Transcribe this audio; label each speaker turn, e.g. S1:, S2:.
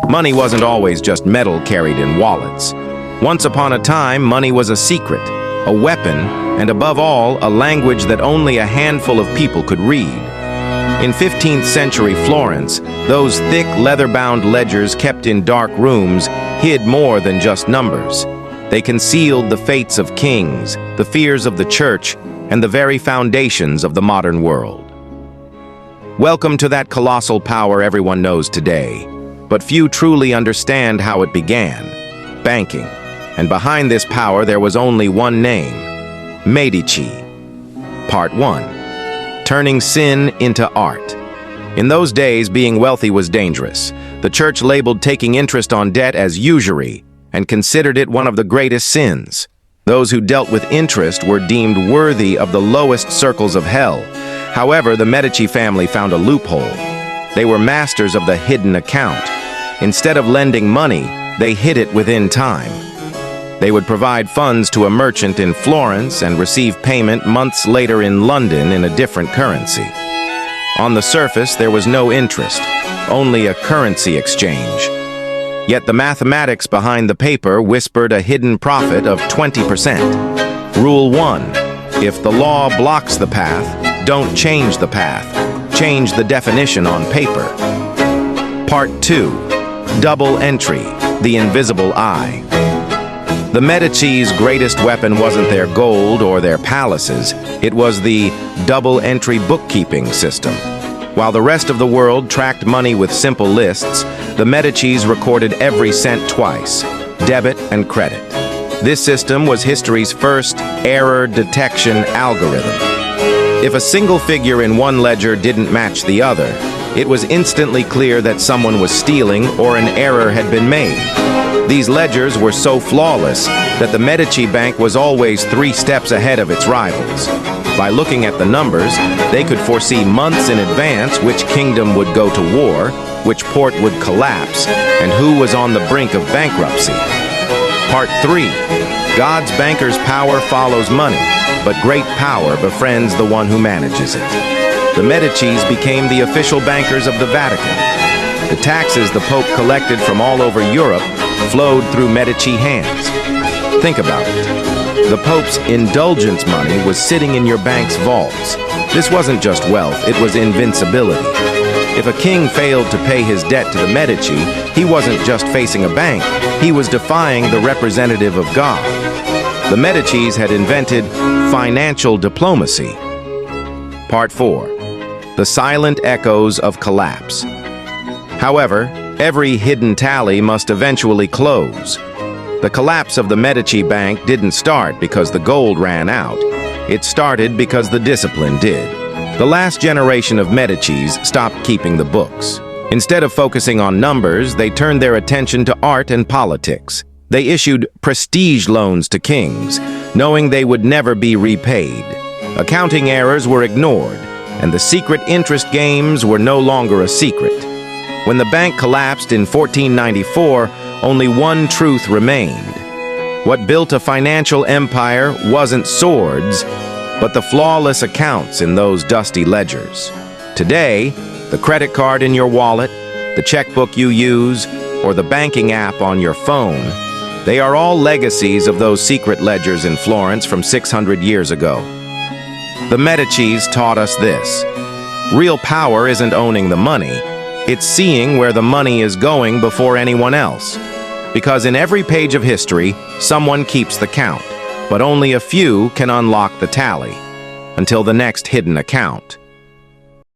S1: Money wasn't always just metal carried in wallets. Once upon a time, money was a secret, a weapon, and above all, a language that only a handful of people could read. In 15th century Florence, those thick leather-bound ledgers kept in dark rooms hid more than just numbers. They concealed the fates of kings, the fears of the church, and the very foundations of the modern world. Welcome to that colossal power everyone knows today, but few truly understand how it began: banking. And behind this power there was only one name: Medici. Part 1. Turning sin into art. In those days, being wealthy was dangerous. The church labeled taking interest on debt as usury and considered it one of the greatest sins. Those who dealt with interest were deemed worthy of the lowest circles of hell. However, the Medici family found a loophole. They were masters of the hidden account. Instead of lending money, they hid it within time. They would provide funds to a merchant in Florence and receive payment months later in London in a different currency. On the surface, there was no interest, only a currency exchange. Yet the mathematics behind the paper whispered a hidden profit of 20%. Rule 1. If the law blocks the path, don't change the path. Change the definition on paper. Part 2. Double entry, the invisible eye. The Medici's greatest weapon wasn't their gold or their palaces. It was the double-entry bookkeeping system. While the rest of the world tracked money with simple lists, the Medicis recorded every cent twice, debit and credit. This system was history's first error detection algorithm. If a single figure in one ledger didn't match the other, it was instantly clear that someone was stealing or an error had been made. These ledgers were so flawless that the Medici Bank was always 3 steps ahead of its rivals. By looking at the numbers, they could foresee months in advance which kingdom would go to war, which port would collapse, and who was on the brink of bankruptcy. Part 3. God's banker's power follows money, but great power befriends the one who manages it. The Medicis became the official bankers of the Vatican. The taxes the Pope collected from all over Europe flowed through Medici hands. Think about it. The Pope's indulgence money was sitting in your bank's vaults. This wasn't just wealth, it was invincibility. If a king failed to pay his debt to the Medici, he wasn't just facing a bank, he was defying the representative of God. The Medicis had invented financial diplomacy. Part 4. The silent echoes of collapse. However, every hidden tally must eventually close. The collapse of the Medici Bank didn't start because the gold ran out. It started because the discipline did. The last generation of Medicis stopped keeping the books. Instead of focusing on numbers, they turned their attention to art and politics. They issued prestige loans to kings, knowing they would never be repaid. Accounting errors were ignored, and the secret interest games were no longer a secret. When the bank collapsed in 1494, only one truth remained. What built a financial empire wasn't swords, but the flawless accounts in those dusty ledgers. Today, the credit card in your wallet, the checkbook you use, or the banking app on your phone, they are all legacies of those secret ledgers in Florence from 600 years ago. The Medicis taught us this: real power isn't owning the money, it's seeing where the money is going before anyone else. Because in every page of history, someone keeps the count, but only a few can unlock the tally. Until the next hidden account.